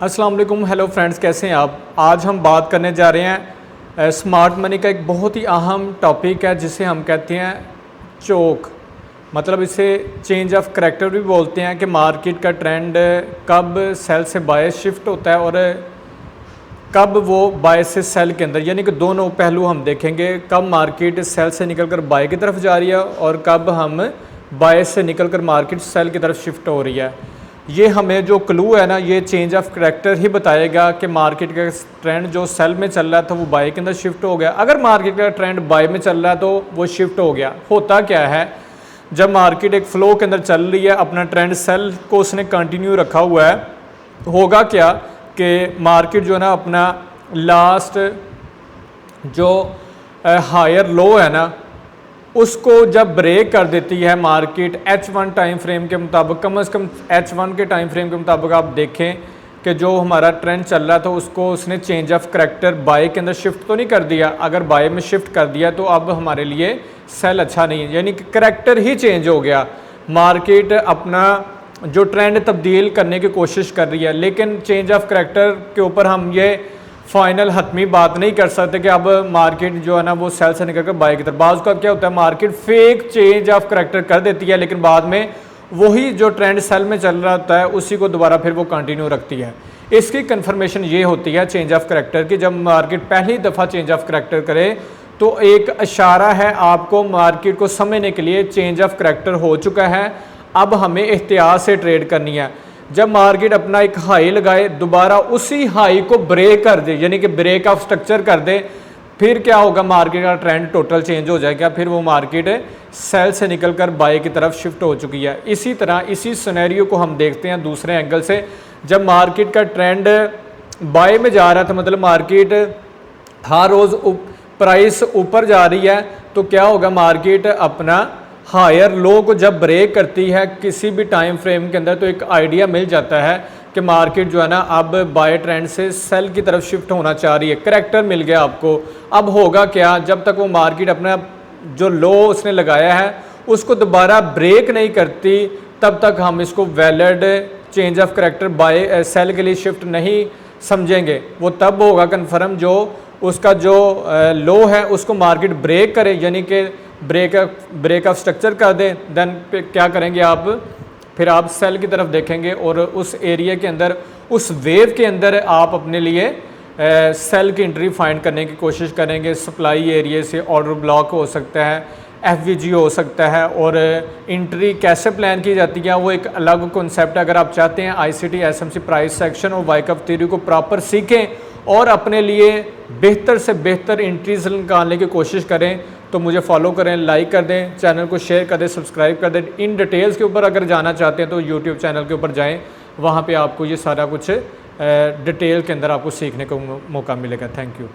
अस्सलाम वालेकुम, hello friends, कैसे हैं आप। आज हम बात करने जा रहे हैं स्मार्ट मनी का एक बहुत ही अहम टॉपिक है जिसे हम कहते हैं चोक। मतलब इसे चेंज ऑफ करैक्टर भी बोलते हैं कि मार्केट का ट्रेंड कब सेल से बाय शिफ्ट होता है और कब वो बाय से सेल के अंदर, यानी कि दोनों पहलू हम देखेंगे। कब मार्केट सेल से निकलकर बाय की तरफ जा रही है और कब हम बाय से निकलकर मार्केट सेल की तरफ शिफ्ट हो रही है। ये हमें जो क्लू है ना, ये चेंज ऑफ करैक्टर ही बताएगा कि मार्केट का ट्रेंड जो सेल में चल रहा था वो बाय के अंदर शिफ्ट हो गया। अगर मार्केट का ट्रेंड बाय में चल रहा है तो वो शिफ्ट हो गया। होता क्या है, जब मार्केट एक फ्लो के अंदर चल रही है, अपना ट्रेंड सेल को उसने कंटिन्यू रखा हुआ है, होगा क्या कि मार्केट जो है ना अपना लास्ट जो हायर लो है ना उसको जब ब्रेक कर देती है मार्केट H1 टाइम फ्रेम के मुताबिक, कम से कम H1 के टाइम फ्रेम के मुताबिक आप देखें कि जो हमारा ट्रेंड चल रहा था उसको उसने चेंज ऑफ करैक्टर बाय के अंदर शिफ्ट तो नहीं कर दिया। अगर बाय में शिफ्ट कर दिया तो अब हमारे लिए सेल अच्छा नहीं है, यानी कि करैक्टर ही चेंज हो गया। मार्केट अपना जो ट्रेंड तब्दील करने की कोशिश कर रही है, लेकिन चेंज ऑफ करैक्टर के ऊपर हम ये फाइनल हतमी बात नहीं कर सकते कि अब मार्केट जो है ना वो सेल से निकलकर बाय की तरफ। बाज़ का क्या होता है, market fake change of character कर देती है, लेकिन बाद में वही जो ट्रेंड सेल में चल रहा होता है उसी को दोबारा फिर वो कंटिन्यू रखती है। इसकी कन्फर्मेशन ये होती है चेंज ऑफ करैक्टर की। जब मार्केट पहली दफ़ा चेंज ऑफ करैक्टर करे तो एक इशारा है आपको मार्केट को समझने के लिए चेंज ऑफ करैक्टर हो चुका है, अब हमें एहतियात से ट्रेड करनी है। जब मार्केट अपना एक हाई लगाए, दोबारा उसी हाई को ब्रेक कर दे, यानी कि ब्रेक ऑफ स्ट्रक्चर कर दे, फिर क्या होगा, मार्केट का ट्रेंड टोटल चेंज हो जाएगा। फिर वो मार्केट सेल से निकलकर बाय की तरफ शिफ्ट हो चुकी है। इसी तरह इसी सिनेरियो को हम देखते हैं दूसरे एंगल से। जब मार्केट का ट्रेंड बाय में जा रहा था, मतलब मार्केट हर रोज़ प्राइस ऊपर जा रही है, तो क्या होगा, मार्केट अपना हायर लो को जब ब्रेक करती है किसी भी टाइम फ्रेम के अंदर, तो एक आइडिया मिल जाता है कि मार्केट जो है ना अब बाय ट्रेंड से सेल की तरफ शिफ्ट होना चाह रही है। करैक्टर मिल गया आपको। अब होगा क्या, जब तक वो मार्केट अपना जो लो उसने लगाया है उसको दोबारा ब्रेक नहीं करती, तब तक हम इसको valid change of character by cell के लिए शिफ्ट नहीं समझेंगे। वो तब होगा कन्फर्म जो उसका जो लो है उसको मार्केट ब्रेक करे, यानी कि ब्रेक ऑफ स्ट्रक्चर कर दे। देन क्या करेंगे आप, फिर आप सेल की तरफ देखेंगे और उस एरिया के अंदर, उस वेव के अंदर आप अपने लिए सेल की एंट्री फाइंड करने की कोशिश करेंगे। सप्लाई एरिया से ऑर्डर ब्लॉक हो सकता है, FVG हो सकता है, और एंट्री कैसे प्लान की जाती है वो एक अलग कॉन्सेप्ट है। अगर आप चाहते हैं ICT SMC प्राइस सेक्शन और वाइकअप थ्योरी को प्रॉपर सीखें और अपने लिए बेहतर से बेहतर एंट्रीज निकालने की कोशिश करें तो मुझे फॉलो करें, लाइक कर दें, चैनल को शेयर कर दें, सब्सक्राइब कर दें। इन डिटेल्स के ऊपर अगर जाना चाहते हैं तो यूट्यूब चैनल के ऊपर जाएं, वहाँ पे आपको ये सारा कुछ डिटेल के अंदर आपको सीखने को मौका मिलेगा। Thank you.